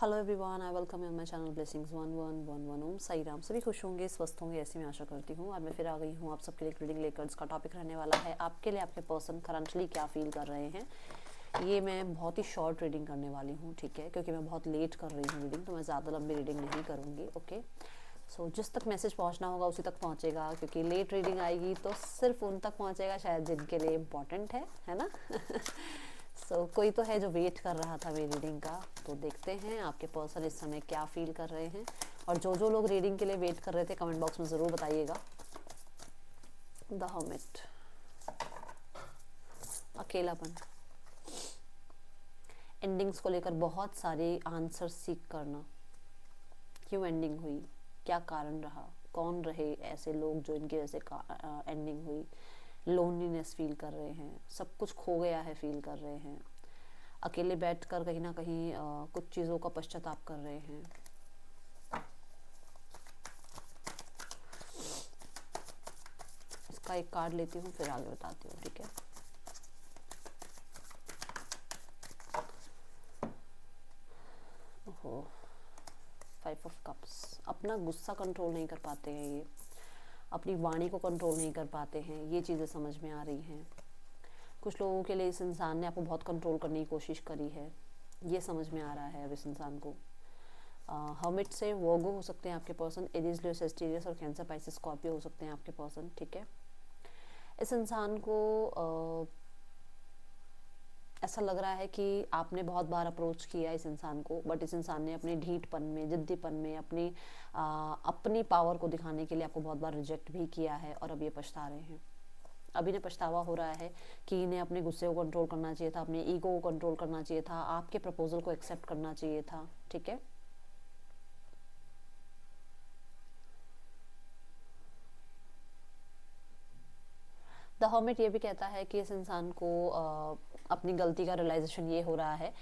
Hello everyone, I welcome you on my channel blessings 1111 ओम साई राम। सभी खुश होंगे, स्वस्थ होंगे, ऐसी मैं आशा करती हूँ। और मैं फिर आ गई हूँ आप सबके लिए रीडिंग लेकर। इसका टॉपिक रहने वाला है आपके लिए आपके पर्सन करंटली क्या फील कर रहे हैं। ये मैं बहुत ही शॉर्ट रीडिंग करने वाली हूँ, ठीक है, क्योंकि मैं बहुत लेट कर रही हूँ रीडिंग, तो मैं ज़्यादा लंबी रीडिंग नहीं करूँगी। ओके, सो जिस तक मैसेज पहुँचना होगा उसी तक पहुँचेगा, क्योंकि लेट रीडिंग आएगी तो सिर्फ उन तक पहुँचेगा शायद जिनके लिए इम्पॉर्टेंट है ना। कोई तो है जो वेट कर रहा था मेरी रीडिंग का, तो देखते हैं आपके पर्सन इस समय क्या फील कर रहे हैं। और जो लोग रीडिंग के लिए वेट कर रहे थे कमेंट बॉक्स में ज़रूर बताइएगा। द हर्मिट, अकेलापन, एंडिंग्स को लेकर बहुत सारे आंसर सीख करना। क्यों एंडिंग हुई, क्या कारण रहा, कौन रहे ऐसे लोग जो इनकी वजह से एंडिंग हुई। लोनलीनेस फील कर रहे हैं, सब कुछ खो गया है फील कर रहे हैं। अकेले बैठकर कहीं ना कहीं कुछ चीज़ों का पश्चाताप कर रहे हैं। इसका एक कार्ड लेती हूँ फिर आगे बताती हूँ, ठीक है। ओहो, 5 ऑफ कप्स। अपना गुस्सा कंट्रोल नहीं कर पाते हैं ये, अपनी वाणी को कंट्रोल नहीं कर पाते हैं, ये चीज़ें समझ में आ रही हैं। कुछ लोगों के लिए इस इंसान ने आपको बहुत कंट्रोल करने की कोशिश करी है, ये समझ में आ रहा है अब इस इंसान को। हर्मिट से वर्गो हो सकते हैं आपके पर्सन, एरीज, लियो, सेजिटेरियस और कैंसर, पाइसेस, स्कॉर्पियो हो सकते हैं आपके पर्सन, ठीक है। इस इंसान को ऐसा लग रहा है कि आपने बहुत बार अप्रोच किया इस इंसान को, बट इस इंसान ने अपने ढीठपन में, जिद्दीपन में, अपनी पावर को दिखाने के लिए आपको बहुत बार रिजेक्ट भी किया है और अब ये पछता रहे हैं। अब इन्हें पछतावा हो रहा है कि इन्हें अपने गुस्से को कंट्रोल करना चाहिए था, अपने ईगो को कंट्रोल करना चाहिए था, आपके प्रपोजल को एक्सेप्ट करना चाहिए था, ठीक है। द हर्मिट ये भी कहता है कि इस इंसान को अपनी गलती का रियलाइजेशन ये हो रहा है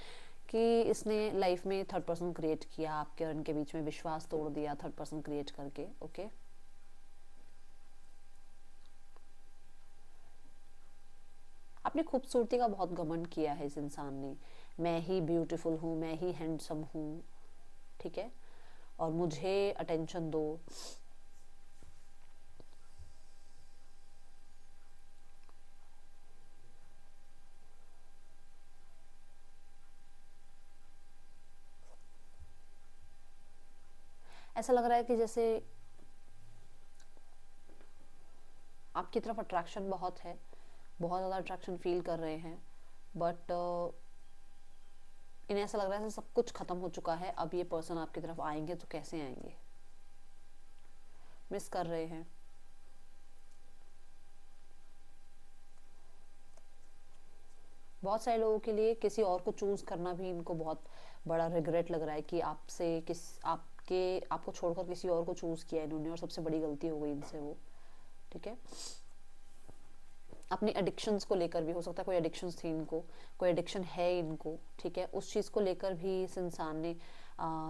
कि इसने लाइफ में थर्ड पर्सन क्रिएट किया, आपके और इनके बीच में विश्वास तोड़ दिया थर्ड पर्सन क्रिएट करके। ओके, अपनी खूबसूरती का बहुत घमंड किया है इस इंसान ने। मैं ही ब्यूटीफुल हूँ, मैं ही हैंडसम हूँ, ठीक है, और मुझे अटेंशन दो। ऐसा लग रहा है कि जैसे आपकी तरफ अट्रैक्शन बहुत है, बहुत ज़्यादा अट्रैक्शन फील कर रहे हैं, बट इन्हें ऐसा लग रहा है सब कुछ खत्म हो चुका है। अब ये पर्सन आपकी तरफ आएंगे तो कैसे आएंगे, मिस कर रहे हैं। बहुत सारे लोगों के लिए किसी और को चूज करना भी इनको बहुत बड़ा रिग्रेट लग रहा है कि आपको छोड़कर किसी और को चूज किया इन्होंने, और सबसे बड़ी गलती हो गई इनसे वो, ठीक है। अपनी एडिक्शंस को लेकर भी हो सकता है, कोई एडिक्शंस थी इनको, कोई एडिक्शन है इनको, ठीक है, उस चीज़ को लेकर भी इस इंसान ने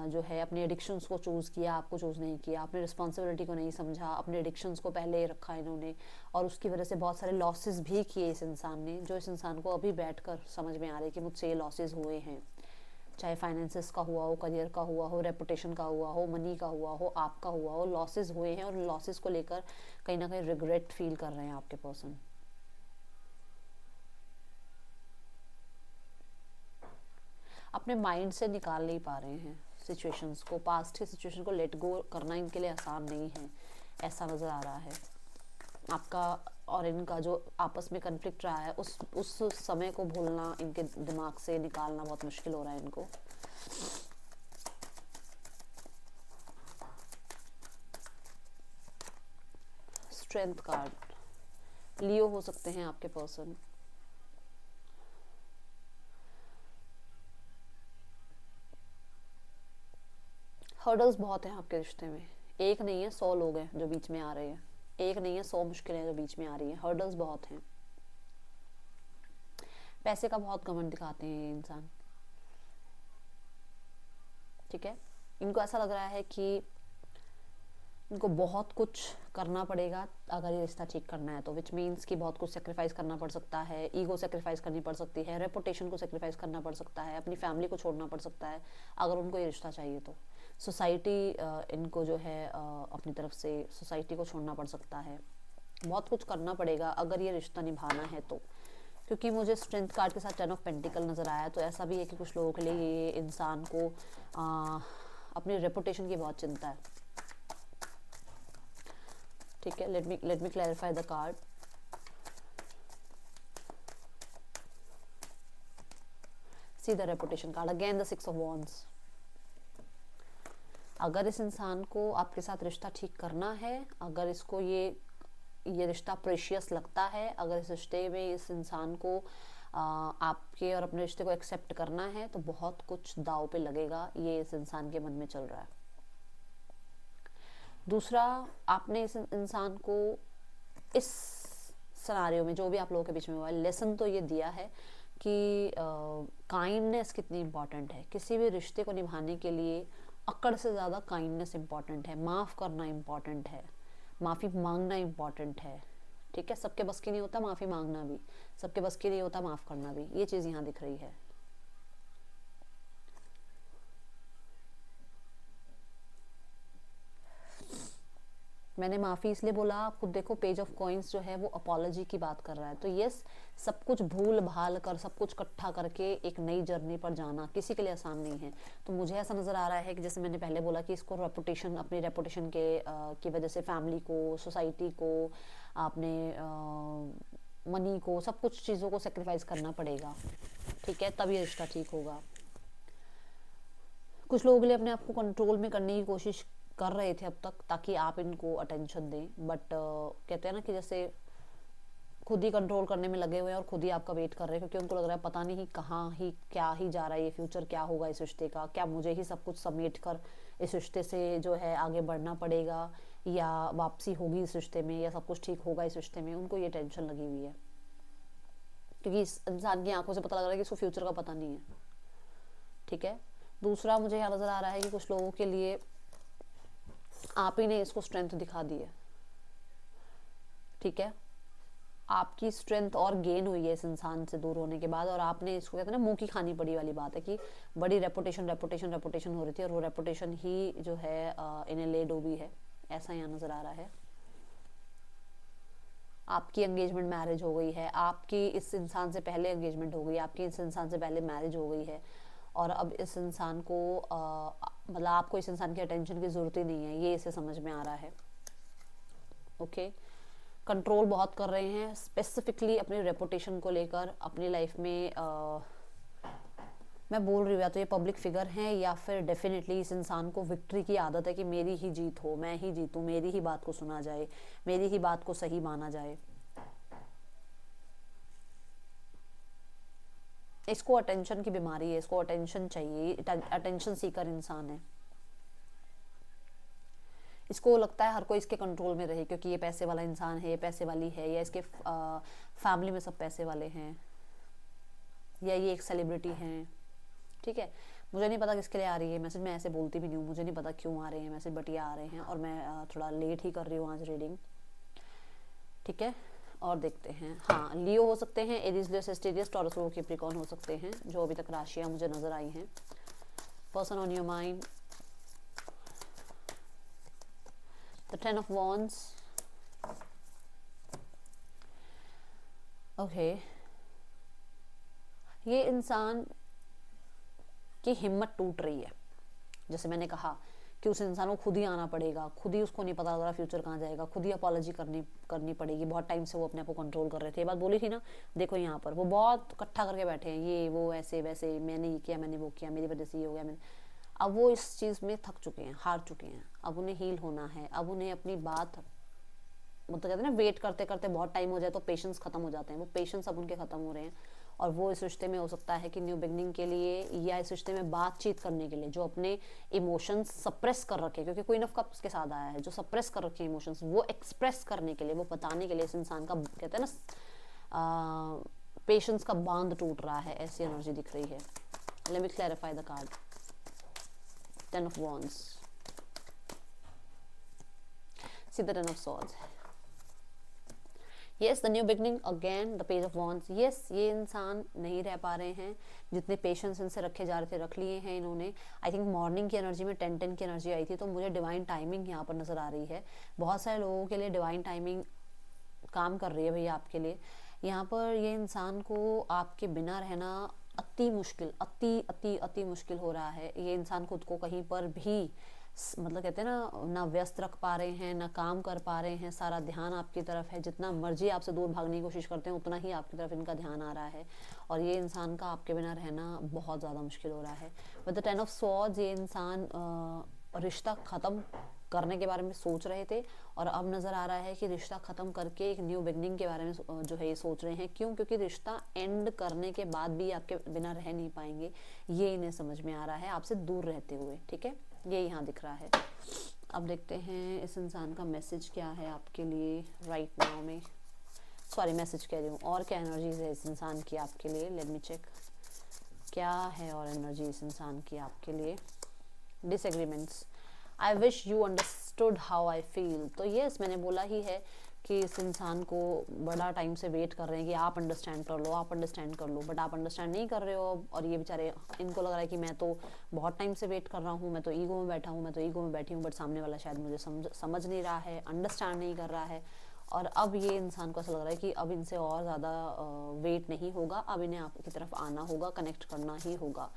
जो है अपनी एडिक्शंस को चूज़ किया, आपको चूज़ नहीं किया, अपनी रिस्पॉन्सिबिलिटी को नहीं समझा, अपने एडिक्शंस को पहले रखा इन्होंने, और उसकी वजह से बहुत सारे लॉसेस भी किए इस इंसान ने, जो इस इंसान को अभी बैठ कर समझ में आ रहे कि मुझसे ये लॉसेस हुए हैं। चाहे फाइनेंसिस का हुआ हो, करियर का हुआ हो, रेपुटेशन का हुआ हो, मनी का हुआ हो, आपका हुआ हो, लॉसेस हुए हैं, और लॉसेस को लेकर कहीं ना कहीं रिग्रेट फील कर रहे हैं आपके पर्सन। अपने माइंड से निकाल नहीं पा रहे हैं सिचुएशंस को, पास्ट की सिचुएशन को लेट गो करना इनके लिए आसान नहीं है, ऐसा नज़र आ रहा है। आपका और इनका जो आपस में कन्फ्लिक्ट रहा है, उस समय को भूलना, इनके दिमाग से निकालना बहुत मुश्किल हो रहा है इनको। स्ट्रेंथ कार्ड, लियो हो सकते हैं आपके पर्सन। हर्डल्स बहुत हैं आपके रिश्ते में, एक नहीं है 100 लोग हैं जो बीच में आ रहे हैं, एक नहीं है 100 मुश्किलें जो बीच में आ रही हैं, हर्डल्स बहुत हैं। पैसे का बहुत घमंड दिखाते हैं ये इंसान, ठीक है। इनको ऐसा लग रहा है कि उनको बहुत कुछ करना पड़ेगा अगर ये रिश्ता ठीक करना है तो, विच मीन्स कि बहुत कुछ सेक्रीफाइस करना पड़ सकता है, ईगो सेक्रीफाइस करनी पड़ सकती है, रेपुटेशन को सेक्रीफाइस करना पड़ सकता है, अपनी फैमिली को छोड़ना पड़ सकता है अगर उनको ये रिश्ता चाहिए तो। सोसाइटी इनको जो है अपनी तरफ से सोसाइटी को छोड़ना पड़ सकता है, बहुत कुछ करना पड़ेगा अगर ये रिश्ता निभाना है तो। क्योंकि मुझे स्ट्रेंथ कार्ड के साथ 10 ऑफ पेंटिकल नज़र आया, तो ऐसा भी है कि कुछ लोगों के लिए ये इंसान को अपनी रेपुटेशन की बहुत चिंता है। ठीक है, let me clarify the card. See the reputation card again, the 6 of wands. अगर इस इंसान को आपके साथ रिश्ता ठीक करना है, अगर इसको ये रिश्ता प्रेशियस लगता है, अगर इस रिश्ते में इस इंसान को आपके और अपने रिश्ते को एक्सेप्ट करना है, तो बहुत कुछ दांव पे लगेगा, ये इस इंसान के मन में चल रहा है। दूसरा, आपने इस इंसान को इस सिनारियो में जो भी आप लोगों के बीच में हुआ है, लेसन तो ये दिया है कि काइंडनेस कितनी इम्पॉर्टेंट है। किसी भी रिश्ते को निभाने के लिए अकड़ से ज़्यादा काइंडनेस इम्पॉर्टेंट है, माफ़ करना इम्पॉर्टेंट है, माफ़ी मांगना इम्पॉर्टेंट है। ठीक है, सबके बस की नहीं होता माफ़ी मांगना भी, सबके बस की नहीं होता माफ़ करना भी, ये चीज़ यहाँ दिख रही है। मैंने माफ़ी इसलिए बोला, आप खुद देखो पेज ऑफ कॉइन्स जो है वो अपॉलॉजी की बात कर रहा है। तो यस, सब कुछ भूल भाल कर, सब कुछ इकट्ठा करके एक नई जर्नी पर जाना किसी के लिए आसान नहीं है। तो मुझे ऐसा नज़र आ रहा है कि जैसे मैंने पहले बोला कि इसको रेपुटेशन, अपनी रेपुटेशन की वजह से फैमिली को, सोसाइटी को, अपने मनी को, सब कुछ चीज़ों को सेक्रीफाइस करना पड़ेगा। ठीक है, तब ये रिश्ता ठीक होगा। कुछ लोगों के लिए अपने आप को कंट्रोल में करने की कोशिश कर रहे थे अब तक, ताकि आप इनको अटेंशन दें, बट कहते हैं ना कि जैसे खुद ही कंट्रोल करने में लगे हुए हैं और खुद ही आपका वेट कर रहे हैं, क्योंकि उनको लग रहा है पता नहीं कहाँ ही क्या ही जा रहा है ये फ्यूचर, क्या होगा इस रिश्ते का, क्या मुझे ही सब कुछ समेट कर इस रिश्ते से जो है आगे बढ़ना पड़ेगा, या वापसी होगी इस रिश्ते में, या सब कुछ ठीक होगा इस रिश्ते में। उनको ये टेंशन लगी हुई है, क्योंकि इस इंसान की आंखों से पता लग रहा है कि इसको फ्यूचर का पता नहीं है। ठीक है, दूसरा मुझे यहाँ नज़र आ रहा है कि कुछ लोगों के लिए आप ही ने इसको स्ट्रेंथ दिखा दी है। ठीक है, आपकी स्ट्रेंथ और गेन हुई है इस इंसान से दूर होने के बाद, और आपने इसको कहते हैं ना मुंह की खानी पड़ी वाली बात है कि बड़ी रेपुटेशन रेपुटेशन रेपुटेशन हो रही थी, और वो रेपुटेशन ही जो है इन्हें ले डूबी है, ऐसा यहाँ नज़र आ रहा है। आपकी एंगेजमेंट मैरिज हो गई है, आपकी इस इंसान से पहले एंगेजमेंट हो गई, आपकी इस इंसान से पहले मैरिज हो गई है, और अब इस इंसान को मतलब आपको इस इंसान की अटेंशन की ज़रूरत ही नहीं है, ये इसे समझ में आ रहा है। ओके, कंट्रोल बहुत कर रहे हैं स्पेसिफिकली अपनी रेपुटेशन को लेकर अपनी लाइफ में। मैं बोल रही हूँ या तो ये पब्लिक फिगर हैं, या फिर डेफिनेटली इस इंसान को विक्ट्री की आदत है कि मेरी ही जीत हो, मैं ही जीतूँ, मेरी ही बात को सुना जाए, मेरी ही बात को सही माना जाए। इसको अटेंशन की बीमारी है, इसको अटेंशन चाहिए, अटेंशन सीकर इंसान है। इसको लगता है हर कोई इसके कंट्रोल में रहे, क्योंकि ये पैसे वाला इंसान है, ये पैसे वाली है, या इसके फैमिली में सब पैसे वाले हैं, या ये एक सेलिब्रिटी हैं। ठीक है, मुझे नहीं पता किसके लिए आ रही है मैसेज, मैं ऐसे बोलती भी नहीं हूँ, मुझे नहीं पता क्यों आ रहे हैं मैसेज, बट ये आ रहे हैं, और मैं थोड़ा लेट ही कर रही हूँ आज रीडिंग। ठीक है, और देखते हैं। हाँ, लियो हो सकते हैं, एरीज, लियो, सेजिटेरियस, टॉरस, वर्गो, कैप्रिकॉर्न हो सकते हैं, जो अभी तक राशियाँ मुझे नजर आई हैं। Person on your mind, the 10 of wands. Okay, ये इंसान की हिम्मत टूट रही है। जैसे मैंने कहा कि उस इंसान को खुद ही आना पड़ेगा, खुद ही उसको नहीं पता लग रहा फ्यूचर कहाँ जाएगा, खुद ही अपॉलॉजी करनी पड़ेगी। बहुत टाइम से वो अपने आप को कंट्रोल कर रहे थे, ये बात बोली थी ना, देखो यहाँ पर वो बहुत इकट्ठा करके बैठे हैं, ये वो ऐसे वैसे, मैंने ये किया, मैंने वो किया, मेरी वजह से ये हो गया, मैंने। अब वो इस चीज़ में थक चुके हैं, हार चुके हैं, अब उन्हें हील होना है, अब उन्हें अपनी बात, मतलब कहते हैं ना वेट करते करते बहुत टाइम हो जाए तो पेशेंस खत्म हो जाते हैं, वो पेशेंस अब उनके खत्म हो रहे हैं, और वो इस रिश्ते में हो सकता है कि न्यू बिगनिंग के लिए, या इस रिश्ते में बातचीत करने के लिए, जो अपने इमोशंस सप्रेस कर रखे, क्योंकि क्वीन ऑफ कप्स के साथ आया है, जो सप्रेस कर रखे इमोशंस, वो एक्सप्रेस करने के लिए, वो बताने के लिए इस इंसान का कहते हैं ना पेशेंस का बांध टूट रहा है, ऐसी एनर्जी दिख रही है। Let me clarify the card, 10 of wands. See the 10 of swords. Yes, the new beginning again, the page of wands. Yes, ये इंसान नहीं रह पा रहे हैं, जितने पेशेंस इनसे रखे जा रहे थे रख लिए हैं इन्होंने। आई थिंक मॉर्निंग की एनर्जी में 10-10 की एनर्जी आई थी, तो मुझे डिवाइन टाइमिंग यहाँ पर नजर आ रही है। बहुत सारे लोगों के लिए डिवाइन टाइमिंग काम कर रही है भैया आपके लिए। यहाँ पर ये इंसान को आपके बिना रहना अति मुश्किल, अति अति अति मुश्किल हो रहा है। ये इंसान खुद को कहीं पर भी मतलब कहते हैं ना व्यस्त रख पा रहे हैं, ना काम कर पा रहे हैं, सारा ध्यान आपकी तरफ है। जितना मर्जी आपसे दूर भागने की कोशिश करते हैं उतना ही आपकी तरफ इनका ध्यान आ रहा है, और ये इंसान का आपके बिना रहना बहुत ज़्यादा मुश्किल हो रहा है। विद द 10 ऑफ स्वॉर्ड्स ये इंसान रिश्ता ख़त्म करने के बारे में सोच रहे थे, और अब नज़र आ रहा है कि रिश्ता ख़त्म करके एक न्यू बिगनिंग के बारे में जो है ये सोच रहे हैं। क्यों? क्योंकि रिश्ता एंड करने के बाद भी आपके बिना रह नहीं पाएंगे, ये इन्हें समझ में आ रहा है आपसे दूर रहते हुए। ठीक है, ये यहाँ दिख रहा है। अब देखते हैं इस इंसान का मैसेज क्या है आपके लिए राइट नाउ में। सॉरी, मैसेज कह रही हूँ, और क्या एनर्जीज है इस इंसान की आपके लिए। लेट मी चेक क्या है और एनर्जी इस इंसान की आपके लिए। Disagreements, I wish you understood how I feel. तो यस, मैंने बोला ही है कि इस इंसान को बड़ा टाइम से वेट कर रहे हैं कि आप अंडरस्टैंड कर लो, आप अंडरस्टैंड कर लो, बट आप अंडरस्टैंड नहीं कर रहे हो। और ये बेचारे, इनको लग रहा है कि मैं तो बहुत टाइम से वेट कर रहा हूँ, मैं तो ईगो में बैठा हूँ, मैं तो ईगो में बैठी हूँ, बट सामने वाला शायद मुझे समझ नहीं रहा है, अंडरस्टैंड नहीं कर रहा है। और अब ये इंसान को ऐसा लग रहा है कि अब इनसे और ज़्यादा वेट नहीं होगा, अब इन्हें आपकी तरफ आना होगा, कनेक्ट करना ही होगा।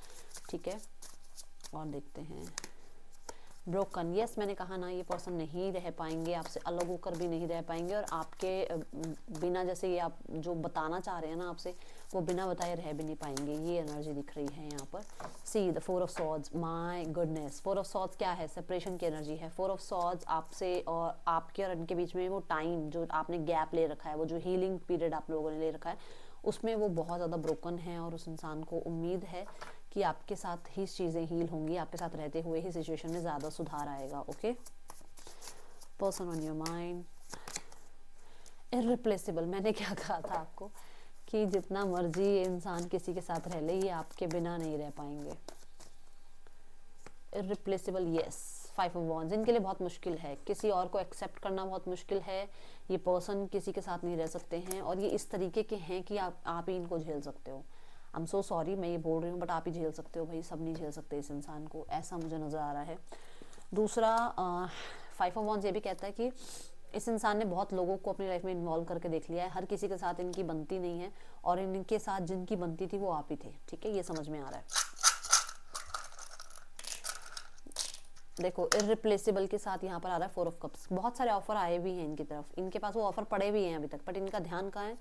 ठीक है, और देखते हैं ब्रोकन। यस, मैंने कहा ना, ये पर्सन नहीं रह पाएंगे, आपसे अलग होकर भी नहीं रह पाएंगे, और आपके बिना, जैसे ये आप जो बताना चाह रहे हैं ना आपसे, वो बिना बताए रह भी नहीं पाएंगे। ये एनर्जी दिख रही है यहाँ पर। See the 4 of swords, my goodness. 4 of swords क्या है? सेपरेशन की एनर्जी है। 4 ऑफ सॉर्ड्स आपसे और आपके और इनके बीच में वो टाइम जो आपने गैप ले रखा है, वो जो हीलिंग पीरियड आप लोगों ने ले रखा है, उसमें वो बहुत ज़्यादा ब्रोकन है, और उस इंसान को उम्मीद है कि आपके साथ ही चीज़ें हील होंगी, आपके साथ रहते हुए ही सिचुएशन में ज़्यादा सुधार आएगा। Okay, person on your mind, irreplaceable. मैंने क्या कहा था आपको कि जितना मर्जी ये इंसान किसी के साथ रह ले, ये आपके बिना नहीं रह पाएंगे। Irreplaceable, yes. 5 ऑफ वॉन्ड्स इनके लिए बहुत मुश्किल है, किसी और को एक्सेप्ट करना बहुत मुश्किल है। ये पर्सन किसी के साथ नहीं रह सकते हैं, और ये इस तरीके के हैं कि आप ही इनको झेल सकते हो। आई एम सो सॉरी, मैं ये बोल रही हूँ, बट आप ही झेल सकते हो भाई, सब नहीं झेल सकते इस इंसान को, ऐसा मुझे नज़र आ रहा है। दूसरा 5 ऑफ वॉन्ड्स ये भी कहता है कि इस इंसान ने बहुत लोगों को अपनी लाइफ में इन्वॉल्व करके देख लिया है, हर किसी के साथ इनकी बनती नहीं है, और इनके साथ जिनकी बनती थी वो आप ही थे। ठीक है, ये समझ में आ रहा है। देखो, इररिप्लेसेबल के साथ यहाँ पर आ रहा है 4 ऑफ कप्स। बहुत सारे ऑफर आए भी हैं इनकी तरफ, इनके पास वो ऑफर पड़े भी हैं अभी तक, बट इनका ध्यान कहाँ है?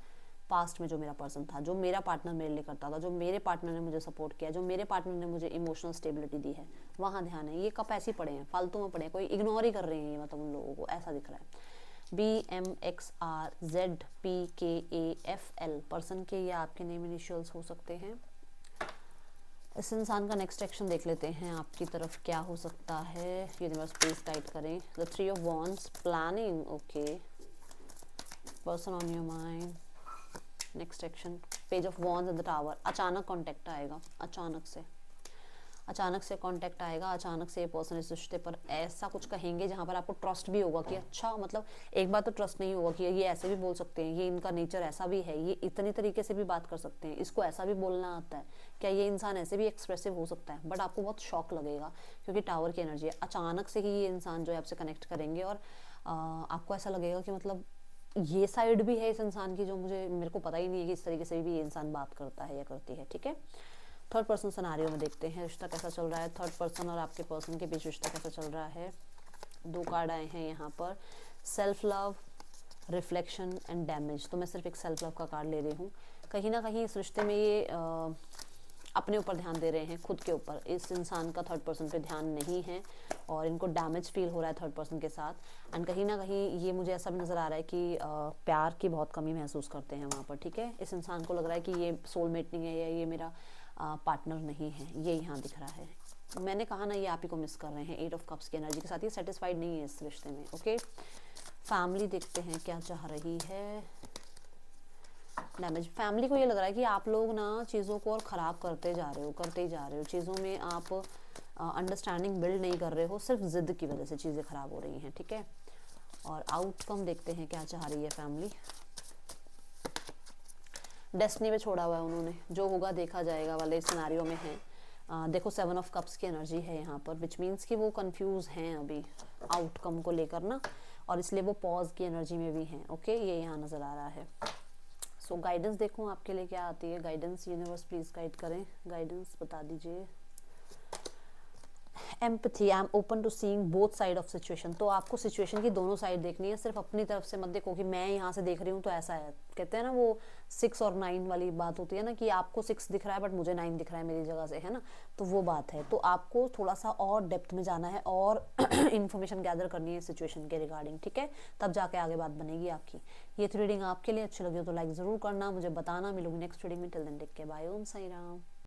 पास्ट में जो मेरा पर्सन था, जो मेरा पार्टनर मेरे लिए करता था, जो मेरे पार्टनर ने मुझे सपोर्ट किया, जो मेरे पार्टनर ने मुझे इमोशनल स्टेबिलिटी दी है, वहाँ ध्यान है। ये कप ऐसे ही पड़े हैं, फालतू में पड़े हैं, कोई इग्नोर ही कर रहे हैं ये, मतलब उन लोगों को ऐसा दिख रहा है। BMXRZPKAFL पर्सन के ये आपके नेम इनिशियल्स हो सकते हैं। इस इंसान का नेक्स्ट एक्शन देख लेते हैं, आपकी तरफ क्या हो सकता है। यूनिवर्स प्लीज गाइड करें। The 3 of wands, planning. Okay, person on your mind, next action, page of wands and the tower. अचानक कांटेक्ट आएगा, अचानक से कांटेक्ट आएगा, अचानक से ये पर्सन इस रिश्ते पर ऐसा कुछ कहेंगे जहाँ पर आपको ट्रस्ट भी होगा कि अच्छा, मतलब एक बार तो ट्रस्ट नहीं होगा कि ये ऐसे भी बोल सकते हैं, ये इनका नेचर ऐसा भी है, ये इतनी तरीके से भी बात कर सकते हैं, इसको ऐसा भी बोलना आता है, क्या ये इंसान ऐसे भी एक्सप्रेसिव हो सकता है। बट आपको बहुत शॉक लगेगा, क्योंकि टावर की एनर्जी है। अचानक से ही ये इंसान जो है आपसे कनेक्ट करेंगे, और आपको ऐसा लगेगा कि मतलब ये साइड भी है इस इंसान की जो मेरे को पता ही नहीं है कि इस तरीके से भी ये इंसान बात करता है या करती है। ठीक है, थर्ड पर्सन सिनेरियो में देखते हैं रिश्ता कैसा चल रहा है, थर्ड पर्सन और आपके पर्सन के बीच रिश्ता कैसा चल रहा है। 2 कार्ड आए हैं यहाँ पर, self love, reflection and damage. तो मैं सिर्फ एक सेल्फ लव का कार्ड ले रही हूँ। कहीं ना कहीं इस रिश्ते में ये अपने ऊपर ध्यान दे रहे हैं, खुद के ऊपर। इस इंसान का थर्ड पर्सन पे ध्यान नहीं है, और इनको डैमेज फील हो रहा है थर्ड पर्सन के साथ। एंड कहीं ना कहीं ये मुझे ऐसा भी नज़र आ रहा है कि प्यार की बहुत कमी महसूस करते हैं वहाँ पर। ठीक है, इस इंसान को लग रहा है कि ये सोलमेट नहीं है, या ये मेरा पार्टनर नहीं है, ये यहाँ दिख रहा है। मैंने कहा ना, ये आप ही को मिस कर रहे हैं 8 ऑफ कप्स की एनर्जी के साथ। ये सेटिस्फाइड नहीं है इस रिश्ते में। ओके, फैमिली देखते हैं क्या चाह रही है। डैमेज, फैमिली को ये लग रहा है कि आप लोग ना चीज़ों को और ख़राब करते ही जा रहे हो, चीज़ों में आप अंडरस्टैंडिंग बिल्ड नहीं कर रहे हो, सिर्फ ज़िद की वजह से चीज़ें ख़राब हो रही हैं। ठीक है, और आउटकम देखते हैं क्या चाह रही है फैमिली। डेस्टिनी में छोड़ा हुआ है उन्होंने, जो होगा देखा जाएगा वाले सिनारियो में है। देखो 7 ऑफ कप्स की एनर्जी है यहाँ पर, विच मीन्स कि वो कंफ्यूज हैं अभी आउटकम को लेकर ना, और इसलिए वो पॉज की एनर्जी में भी हैं। ओके, ये यहाँ नज़र आ रहा है। सो गाइडेंस देखो आपके लिए क्या आती है। गाइडेंस यूनिवर्स प्लीज़ गाइड करें, गाइडेंस बता दीजिए। Empathy, I am open to seeing both side of situation. तो आपको सिचुएशन की दोनों साइड देखनी है, सिर्फ अपनी तरफ से मत देखो कि मैं यहाँ से देख रही हूँ तो ऐसा है। कहते हैं ना वो 6 और 9 वाली बात होती है ना, कि आपको 6 दिख रहा है बट मुझे 9 दिख रहा है मेरी जगह से, है ना। तो वो बात है। तो आपको थोड़ा सा और डेप्थ में जाना है और इन्फॉर्मेशन गैदर करनी है सिचुएशन के रिगार्डिंग, ठीक है, तब जाके आगे बात बनेगी आपकी। ये रीडिंग आपके लिए अच्छी लगी हो तो लाइक ज़रूर करना, मुझे बताना। मिलूंगी नेक्स्ट रीडिंग में। Till then take care, bye, Om Sai Ram.